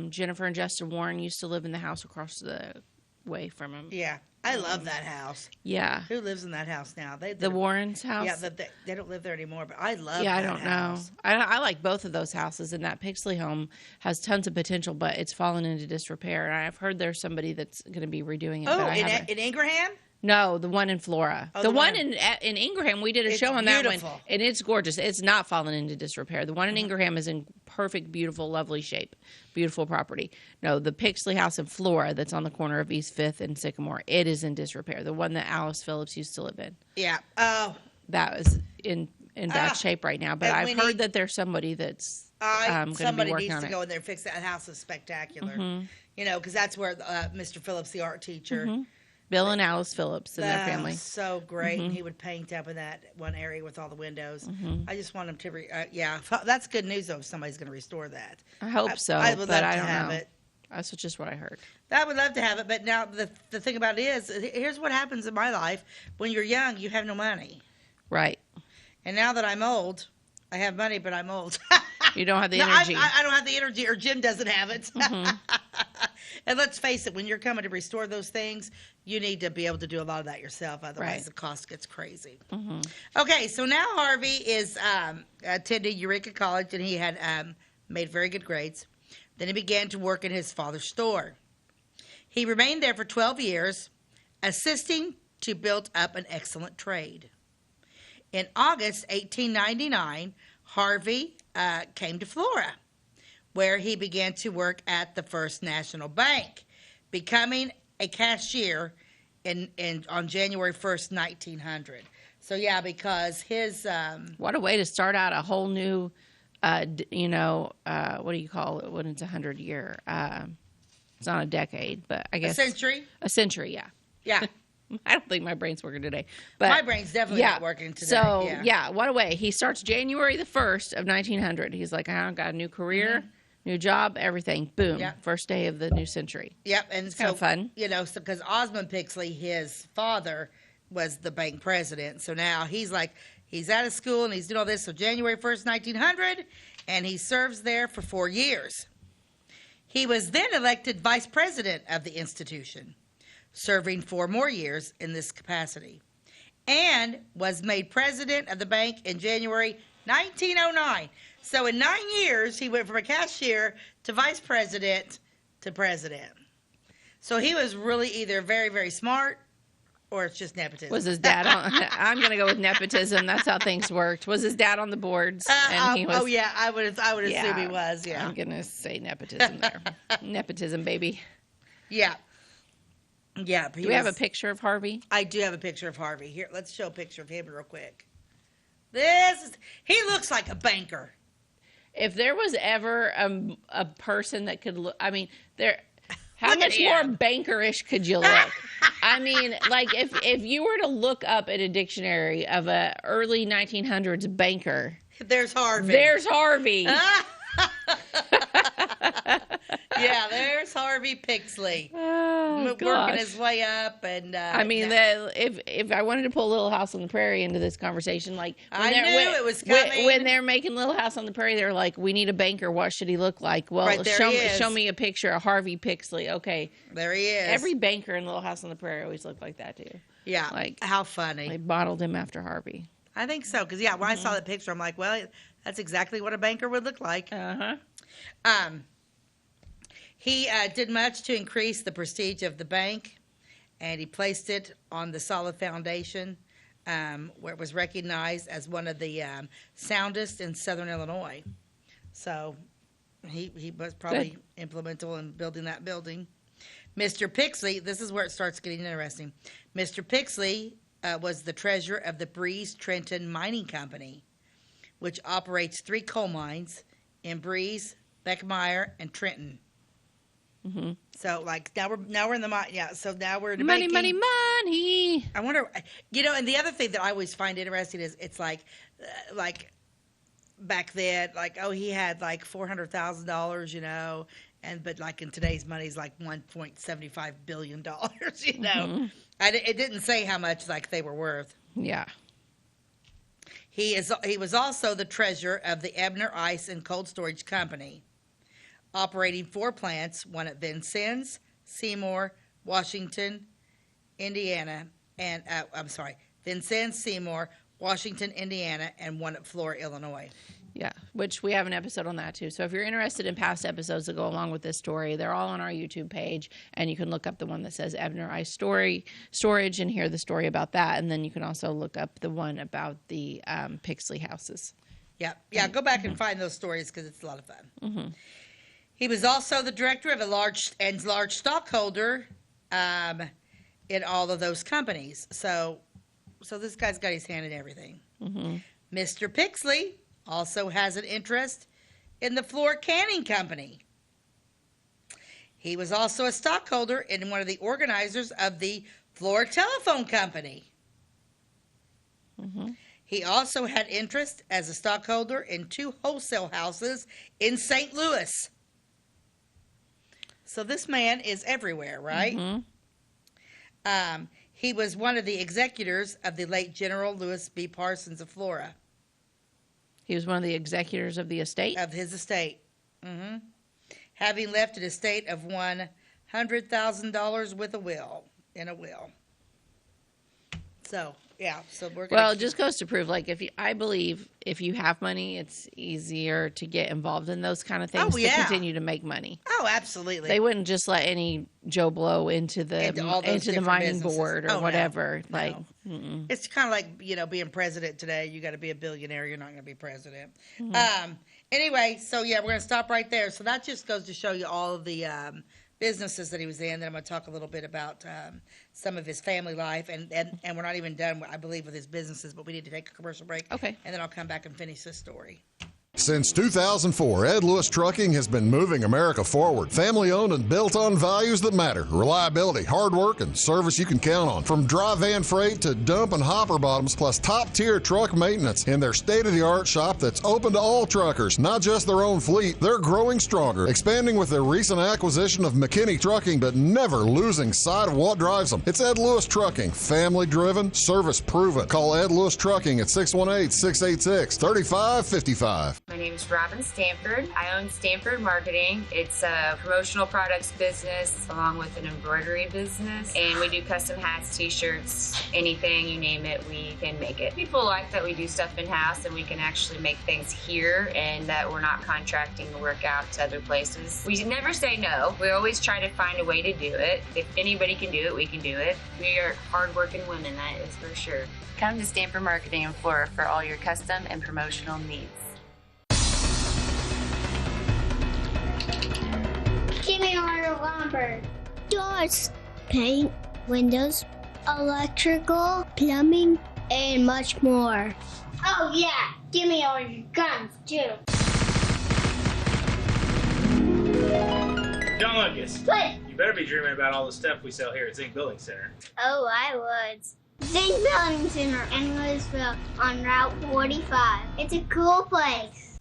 Jennifer and Justin Warren used to live in the house across the way from him. Yeah. I love that house. Yeah. Who lives in that house now? The Warrens' house? Yeah, they don't live there anymore, but I love I that don't house. know. I like both of those houses, and that Pixley home has tons of potential, but it's fallen into disrepair. And I've heard there's somebody that's going to be redoing it. Oh, but in Ingraham? No, the one in Flora. Oh, the one in Ingraham, we did a show on beautiful. that one, and it's gorgeous. It's not fallen into disrepair. The one in Ingraham is in perfect, beautiful, lovely shape. Beautiful property. No, the Pixley house in Flora that's on the corner of East 5th and Sycamore, it is in disrepair. The one that Alice Phillips used to live in. Yeah. Oh. That was in bad shape right now, but I've heard that there's somebody that's going to be working on it. Somebody needs to go in there and fix that house. Is spectacular. Mm-hmm. You know, because that's where Mr. Phillips, the art teacher... Mm-hmm. Bill and Alice Phillips and their family. So great. Mm-hmm. And he would paint up in that one area with all the windows. Mm-hmm. I just want him to, that's good news, though, if somebody's going to restore that. I hope so, I would love I to don't have know. it. That's just what I heard. I would love to have it, but now the thing about it is, here's what happens in my life. When you're young, you have no money. Right. And now that I'm old, I have money, but I'm old. You don't have the energy. I don't have the energy, or Jim doesn't have it. Mm-hmm. And let's face it, when you're coming to restore those things, you need to be able to do a lot of that yourself. Otherwise, the cost gets crazy. Mm-hmm. Okay, so now Harvey is attending Eureka College, and he had made very good grades. Then he began to work in his father's store. He remained there for 12 years, assisting to build up an excellent trade. In August 1899, Harvey came to Flora, where he began to work at the First National Bank, becoming a cashier on January 1st, 1900. So, yeah, because his... what a way to start out a whole new, what do you call it when it's 100-year? It's not a decade, but I guess... A century? A century, yeah. Yeah. I don't think my brain's working today. But my brain's definitely not working today. So, what a way. He starts January the 1st of 1900. He's like, I got a new career, new job, everything. Boom. Yep. First day of the new century. Yep. And it's kind of fun. Because Osmond Pixley, his father, was the bank president. So now he's out of school and he's doing all this. So January 1st, 1900, and he serves there for 4 years. He was then elected vice president of the institution, serving 4 more years in this capacity, and was made president of the bank in January 1909. So in 9 years, he went from a cashier to vice president to president. So he was really either very, very smart or it's just nepotism. Was his dad on? I'm going to go with nepotism. That's how things worked. Was his dad on the boards? And he was, oh, yeah, I would assume he was, yeah. I'm going to say nepotism there. Nepotism, baby. Yeah. Yeah. Do we have a picture of Harvey? I do have a picture of Harvey. Here, let's show a picture of him real quick. He looks like a banker. If there was ever a person that could look, I mean, how much more bankerish could you look? I mean, like if you were to look up in a dictionary of a early 1900s banker, there's Harvey. There's Harvey. Yeah, there's Harvey Pixley, working his way up, and I mean, if I wanted to pull Little House on the Prairie into this conversation, like I knew it was coming. When they're making Little House on the Prairie, they're like, "We need a banker. What should he look like?" Well, show me a picture of Harvey Pixley. Okay, there he is. Every banker in Little House on the Prairie always looked like that too. Yeah, like how funny. They modeled him after Harvey. I think so, because when I saw that picture, I'm like, well, that's exactly what a banker would look like. He did much to increase the prestige of the bank, and he placed it on the solid foundation where it was recognized as one of the soundest in Southern Illinois. So he was probably implemental in building that building. Mr. Pixley, this is where it starts getting interesting. Mr. Pixley was the treasurer of the Breeze Trenton Mining Company, which operates 3 coal mines in Breeze, Beckmeyer, and Trenton. Mm-hmm. So, like, now we're in the mine. Yeah, so now we're in the Money, banking. money. I wonder, and the other thing that I always find interesting is it's like back then, like, oh, he had like $400,000, but like in today's money is like $1.75 billion, Mm-hmm. It didn't say how much like they were worth. Yeah. He was also the treasurer of the Ebner Ice and Cold Storage Company, operating 4 plants, one at Vincennes, Seymour, Washington, Indiana, and Vincennes, Seymour, Washington, Indiana, and one at Flora, Illinois. Yeah, which we have an episode on that too. So if you're interested in past episodes that go along with this story, they're all on our YouTube page, and you can look up the one that says Ebner Ice Storage and hear the story about that. And then you can also look up the one about the Pixley houses. Yeah, go back and find those stories because it's a lot of fun. Mm-hmm. He was also the director of a large stockholder in all of those companies. So this guy's got his hand in everything. Mm-hmm. Mr. Pixley also has an interest in the Floor Canning Company. He was also a stockholder in one of the organizers of the Floor Telephone Company. Mm-hmm. He also had interest as a stockholder in 2 wholesale houses in St. Louis. So this man is everywhere, right? Mm-hmm. He was one of the executors of the late General Lewis B. Parsons of Flora. He was one of the executors of the estate? Of his estate. Mm-hmm. Having left an estate of $100,000 with a will. So, yeah. So we're gonna Well, it just goes to prove, like, I believe if you have money, it's easier to get involved in those kind of things to continue to make money. Oh, absolutely. They wouldn't just let any Joe Blow into the mining businesses. board or whatever. No. Like, it's kind of like being president today. You got to be a billionaire. You're not going to be president. Mm-hmm. Anyway, so yeah, we're going to stop right there. So that just goes to show you all of the businesses that he was in. Then I'm going to talk a little bit about some of his family life, and we're not even done, I believe, with his businesses, but we need to take a commercial break. Okay. And then I'll come back and finish this story. Since 2004, Ed Lewis Trucking has been moving America forward. Family-owned and built on values that matter. Reliability, hard work, and service you can count on. From dry van freight to dump and hopper bottoms, plus top-tier truck maintenance in their state-of-the-art shop that's open to all truckers, not just their own fleet. They're growing stronger, expanding with their recent acquisition of McKinney Trucking, but never losing sight of what drives them. It's Ed Lewis Trucking, family-driven, service-proven. Call Ed Lewis Trucking at 618-686-3555. My name is Robin Stanford. I own Stanford Marketing. It's a promotional products business along with an embroidery business. And we do custom hats, t-shirts, anything, you name it, we can make it. People like that we do stuff in-house and we can actually make things here and that we're not contracting the work out to other places. We never say no. We always try to find a way to do it. If anybody can do it, we can do it. We are hardworking women, that is for sure. Come to Stanford Marketing in Flora for all your custom and promotional needs. Give me order lumber. Doors, paint, windows, electrical, plumbing, and much more. Oh yeah, give me all your guns too. John Lucas. What? You better be dreaming about all the stuff we sell here at Zink Building Center. Oh, I would. Zink Building Center in Louisville on Route 45. It's a cool place.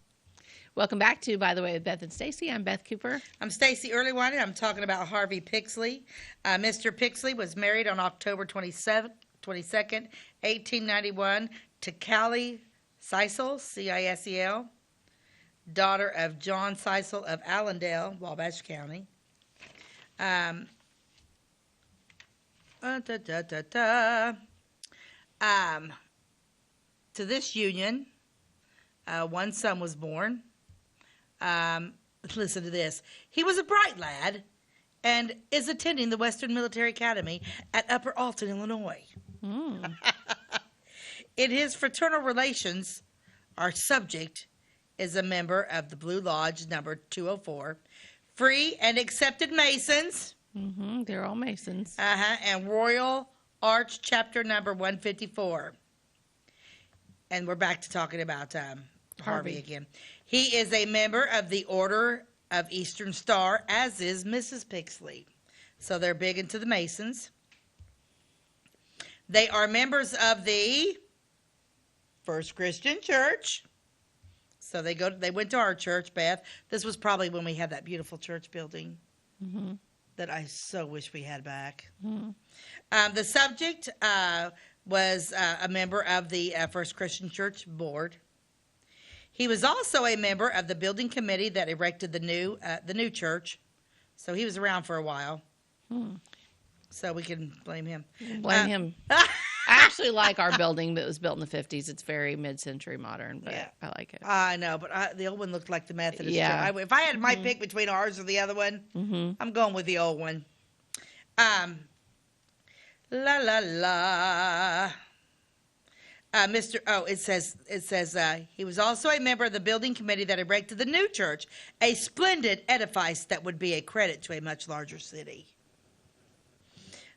welcome back to By the Way with Beth and Stacey. I'm Beth Cooper. I'm Stacey Earlywine, and I'm talking about Harvey Pixley. Mr. Pixley was married on October 22nd, 1891 to Callie Seisel, C-I-S-E-L, daughter of John Seisel of Allendale, Wabash County. To this union, one son was born. Listen to this. He was a bright lad and is attending the Western Military Academy at Upper Alton, Illinois. In his fraternal relations, our subject is a member of the Blue Lodge number 204, Free and Accepted Masons. Mm-hmm. They're all Masons. And Royal Arch chapter number 154. And we're back to talking about Harvey again. He is a member of the Order of Eastern Star, as is Mrs. Pixley. So they're big into the Masons. They are members of the First Christian Church. So they went to our church, Beth. This was probably when we had that beautiful church building that I so wish we had back. The subject was a member of the First Christian Church board. He was also a member of the building committee that erected the new church. So he was around for a while. So we can blame him. Blame him. I actually like our building that was built in the 50s. It's very mid-century modern, but I like it. I know, but the old one looked like the Methodist Yeah. church. If I had my pick between ours or the other one, I'm going with the old one. La la la. It says he was also a member of the building committee that erected the new church, a splendid edifice that would be a credit to a much larger city.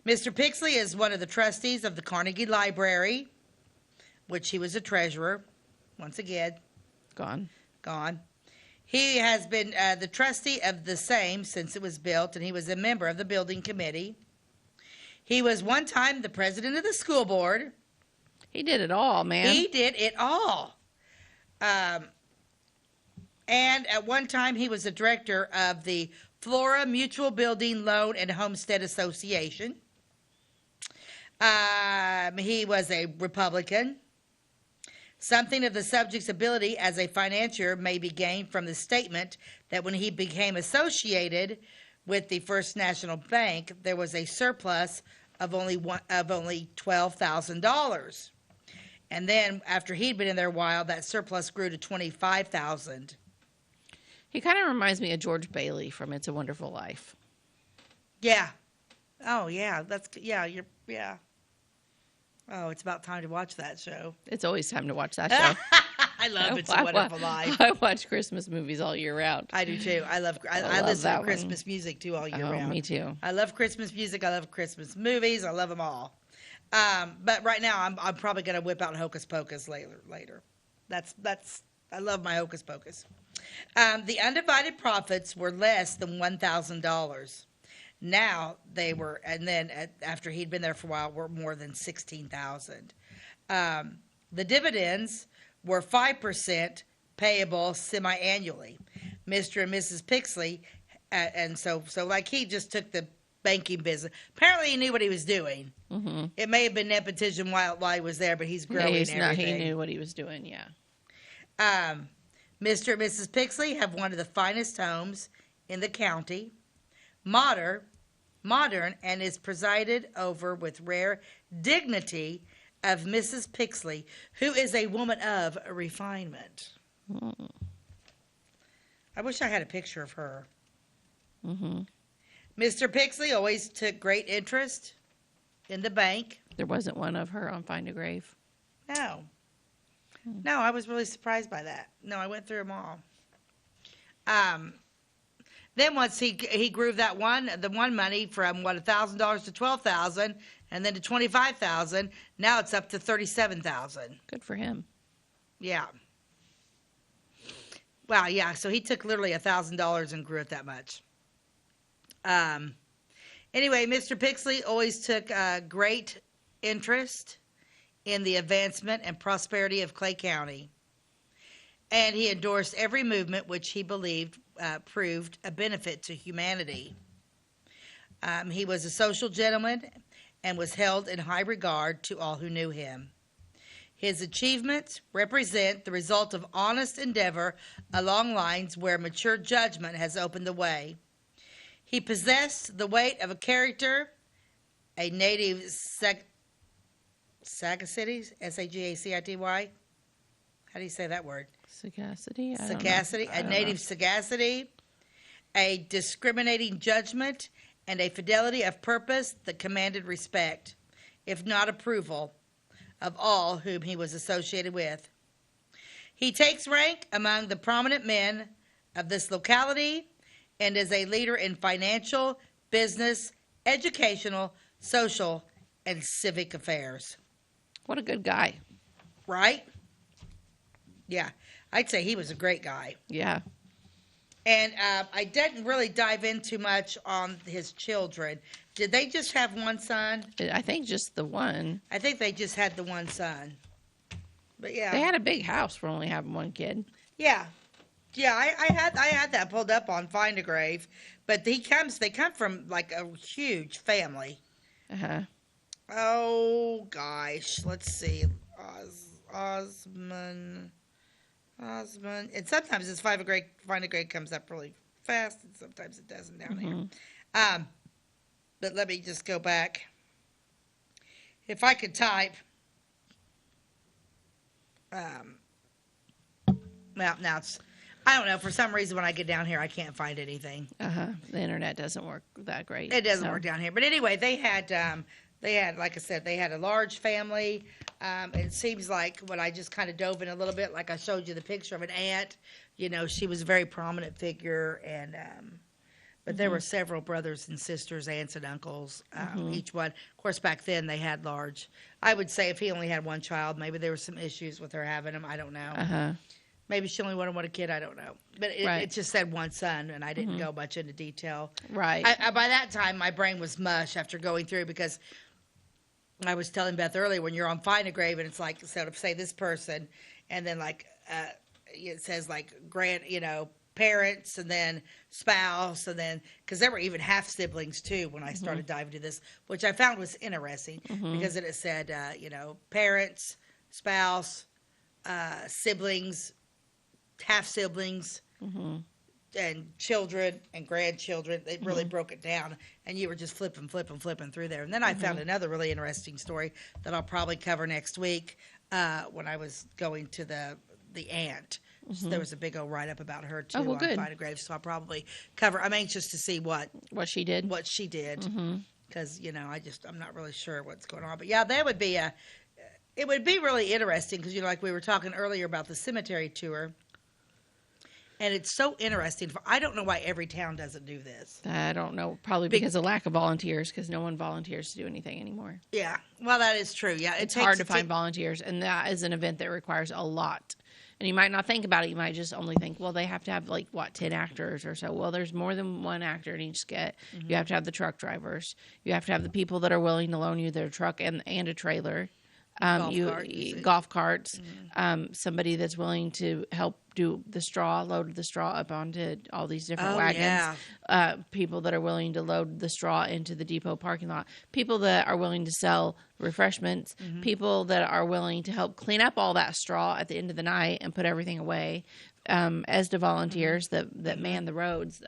Mr. Pixley is one of the trustees of the Carnegie Library, which he was a treasurer. Once again, gone. He has been the trustee of the same since it was built, and he was a member of the building committee. He was one time the president of the school board. He did it all, man. He did it all. And at one time, he was the director of the Flora Mutual Building Loan and Homestead Association. He was a Republican. Something of the subject's ability as a financier may be gained from the statement that when he became associated with the First National Bank, there was a surplus of only $12,000. And then after he'd been in there a while, that surplus grew to $25,000. He kind of reminds me of George Bailey from It's a Wonderful Life. Yeah. Oh, yeah. Yeah. Oh, it's about time to watch that show. It's always time to watch that show. I love It's a Wonderful Life. I watch Christmas movies all year round. I do too. I listen to Christmas music too all year round. Me too. I love Christmas music. I love Christmas movies. I love them all. But right now, I'm probably going to whip out Hocus Pocus later. I love my Hocus Pocus. The undivided profits were less than $1,000. Now they were, and then after he'd been there for a while, were more than $16,000. The dividends were 5% payable semi-annually. Mr. and Mrs. Pixley, and so like he just took the banking business. Apparently he knew what he was doing. It may have been nepotism while he was there, but he's growing everything. He knew what he was doing, yeah. Mr. and Mrs. Pixley have one of the finest homes in the county. Modern, and is presided over with rare dignity of Mrs. Pixley, who is a woman of refinement. I wish I had a picture of her. Mr. Pixley always took great interest in the bank. There wasn't one of her on Find a Grave. No, I was really surprised by that. No, I went through them all. Then once he grew the one money from $1,000 to $12,000, and then to $25,000. Now it's up to $37,000. Good for him. Yeah. Wow. Yeah. So he took literally $1,000 and grew it that much. Anyway, Mr. Pixley always took great interest in the advancement and prosperity of Clay County, and he endorsed every movement which he believed proved a benefit to humanity. He was a social gentleman and was held in high regard to all who knew him. His achievements represent the result of honest endeavor along lines where mature judgment has opened the way. He possessed the weight of a character, a native sagacity, S-A-G-A-C-I-T-Y. How do you say that word? Sagacity? A native sagacity, a discriminating judgment, and a fidelity of purpose that commanded respect, if not approval, of all whom he was associated with. He takes rank among the prominent men of this locality and is a leader in financial, business, educational, social, and civic affairs. What a good guy. Right? Yeah, I'd say he was a great guy. Yeah. And I didn't really dive in too much on his children. Did they just have one son? I think just the one. I think they just had the one son. But yeah, They had a big house for only having one kid. yeah, yeah. I had that pulled up on Find a Grave, but they come from like a huge family. Uh-huh. Oh gosh, let's see, Osmond. And sometimes it's Find a Grave comes up really fast, and sometimes it doesn't down here. But let me just go back. If I could type, now it's, I don't know, for some reason when I get down here I can't find anything. The internet doesn't work that great. It doesn't work down here. But anyway, they had, like I said, they had a large family. It seems like when I just kind of dove in a little bit, like I showed you the picture of an aunt, you know, she was a very prominent figure. And, but there were several brothers and sisters, aunts and uncles, each one. Of course, back then they had large. I would say if he only had one child, maybe there were some issues with her having him. I don't know. Maybe she only wanted one kid. I don't know. But it just said one son, and I didn't go much into detail. Right. By that time, my brain was mush after going through, because I was telling Beth earlier, when you're on Find a Grave and it's like, instead of say this person, and then like it says like parents, and then spouse, and then, because there were even half siblings too when I started diving into this, which I found was interesting, because it said parents, spouse, siblings, half siblings, and children and grandchildren. They really broke it down, and you were just flipping through there. And then I found another really interesting story that I'll probably cover next week when I was going to the aunt. So there was a big old write-up about her too on Find a Grave, so I'll probably cover. I'm anxious to see what she did. Because I'm not really sure what's going on. But yeah, that would be it would be really interesting, because like we were talking earlier about the cemetery tour. And it's so interesting. I don't know why every town doesn't do this. I don't know. Probably because of lack of volunteers, because no one volunteers to do anything anymore. Yeah. Well, that is true. Yeah. It's hard to find volunteers, and that is an event that requires a lot. And you might not think about it. You might just only think, well, they have to have 10 actors or so. Well, there's more than one actor in each skit. You have to have the truck drivers. You have to have the people that are willing to loan you their truck and a trailer. Golf carts, somebody that's willing to help do the straw, load the straw up onto all these different wagons, people that are willing to load the straw into the depot parking lot, people that are willing to sell refreshments, people that are willing to help clean up all that straw at the end of the night and put everything away, as the volunteers that man the roads.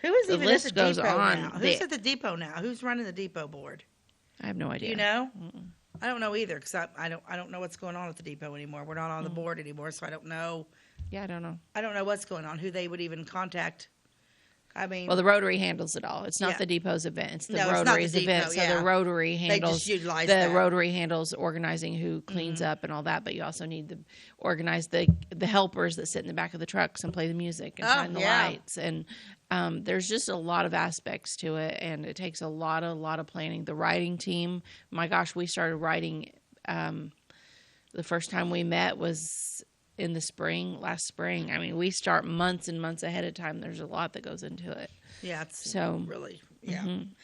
Who is even list at the goes depot on. now? Who's at the depot now? Who's running the depot board? I have no idea. Do you know? I don't know either, because I don't know what's going on at the depot anymore. We're not on the board anymore, so I don't know. Yeah, I don't know. I don't know what's going on, who they would even contact. I mean, well, the Rotary handles it all. It's not the depot's event; it's the Rotary's event. So the Rotary handles Rotary handles organizing who cleans up and all that. But you also need to organize the helpers that sit in the back of the trucks and play the music and shine the lights. And there's just a lot of aspects to it, and it takes a lot of planning. The writing team, my gosh, we started writing. The first time we met was in the last spring. I mean, we start months and months ahead of time. There's a lot that goes into it. Yeah, it's so really,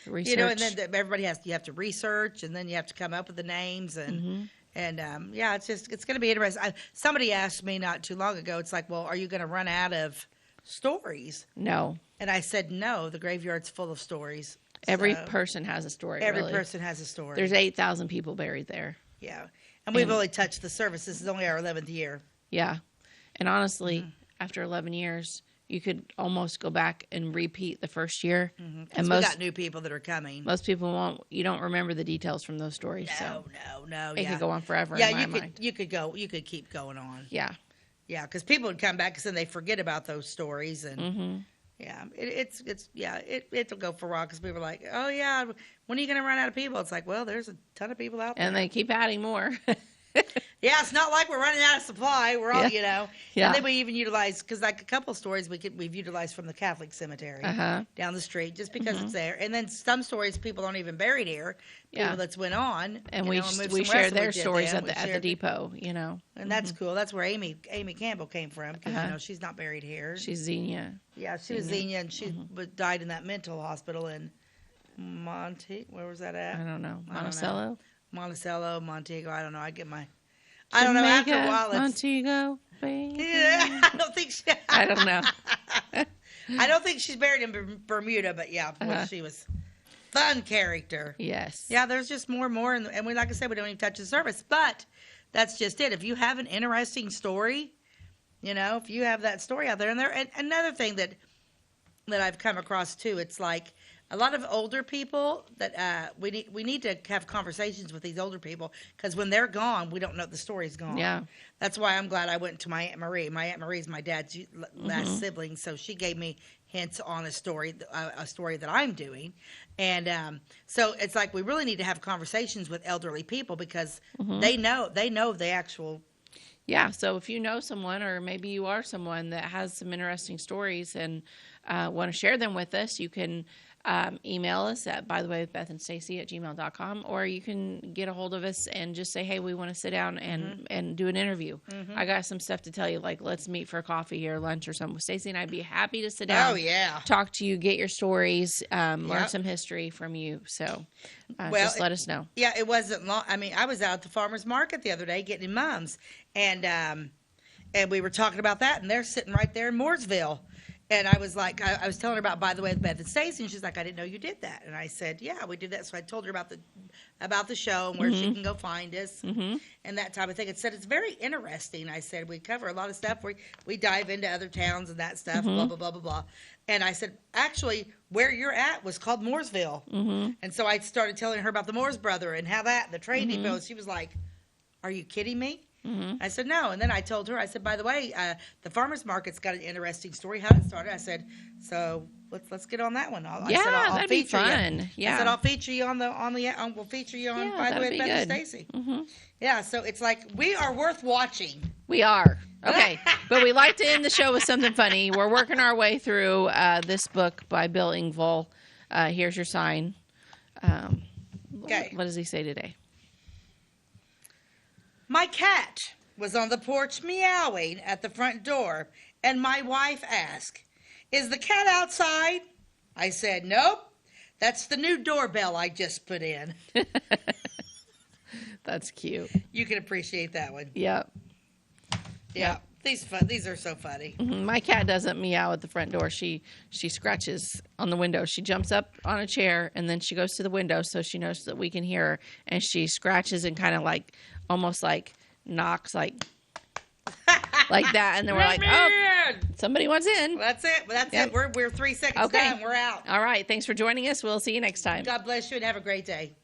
research. And then you have to research, and then you have to come up with the names, and it's going to be interesting. Somebody asked me not too long ago, it's like, well, are you going to run out of stories? No. And I said, no, the graveyard's full of stories. Every person has a story. Every person has a story. There's 8,000 people buried there. Yeah. And we've only touched the surface. This is only our 11th year. Yeah. And honestly, after 11 years, you could almost go back and repeat the first year. And we got new people that are coming. Most people won't. You don't remember the details from those stories. No. It could go on forever. Yeah, in my mind. You could keep going on. Yeah. Yeah, because people would come back because then they forget about those stories, and it'll go for a while because people are like, oh yeah, when are you going to run out of people? It's like, well, there's a ton of people out there, and they keep adding more. Yeah, it's not like we're running out of supply. We're all, Yeah. And then we even utilize, because like a couple stories we've utilized from the Catholic cemetery down the street, just because it's there. And then some stories people don't even bury here. People that's went on, and we share their stories at the depot. And that's cool. That's where Amy Campbell came from, because she's not buried here. She's Xenia. Yeah, she was Xenia, and she died in that mental hospital in where was that at? I don't know. Monticello, Montego. I don't know. I don't know. After a while, Montego, baby. Yeah, I don't think I don't know. I don't think she's buried in Bermuda, but yeah, she was fun character. Yes. Yeah, there's just more, and we, like I said, we don't even touch the surface, but that's just it. If you have an interesting story, if you have that story out there, and another thing that I've come across too, it's like a lot of older people that we need to have conversations with these older people, because when they're gone, we don't know the story's gone. Yeah. That's why I'm glad I went to my Aunt Marie. My Aunt Marie's my dad's last sibling, so she gave me hints on a story that I'm doing. And so it's like we really need to have conversations with elderly people, because they know the actual. Yeah, so if you know someone, or maybe you are someone that has some interesting stories and want to share them with us, you can email us at, by the way, Beth and Stacey at gmail.com, or you can get a hold of us and just say, hey, we want to sit down and do an interview. I got some stuff to tell you, like let's meet for coffee or lunch or something with Stacey, and I'd be happy to sit down, talk to you, get your stories, learn some history from you. So just let us know. Yeah, it wasn't long. I mean, I was out at the farmer's market the other day getting mums, and we were talking about that, and they're sitting right there in Mooresville. And I was like, I was telling her about, by the way, Beth and Stacey, and she's like, I didn't know you did that. And I said, yeah, we did that. So I told her about the show and where she can go find us and that type of thing. It said it's very interesting. I said, we cover a lot of stuff. We dive into other towns and that stuff, blah, blah, blah, blah, blah. And I said, actually, where you're at was called Mooresville. And so I started telling her about the Moores brother and how the train depot. She was like, are you kidding me? I said, no. And then I told her, I said, by the way, the farmer's market's got an interesting story. How it started. I said, so let's get on that one. I said, I'll that'd be fun. You. Yeah. I said, I'll feature you we'll feature you on, by the way, Beth and Stacey. Yeah. So it's like, we are worth watching. We are. Okay. But we like to end the show with something funny. We're working our way through this book by Bill Engvall. Here's your sign. Okay. What does he say today? My cat was on the porch meowing at the front door, and my wife asked, is the cat outside? I said, nope. That's the new doorbell I just put in. That's cute. You can appreciate that one. Yep. Yeah. These are so funny. My cat doesn't meow at the front door. She scratches on the window. She jumps up on a chair, and then she goes to the window so she knows that we can hear her, and she scratches and kind of like almost like knocks like that, and then we're like, oh, somebody wants in. That's it. That's it. We're 3 seconds done. We're out. All right. Thanks for joining us. We'll see you next time. God bless you and have a great day.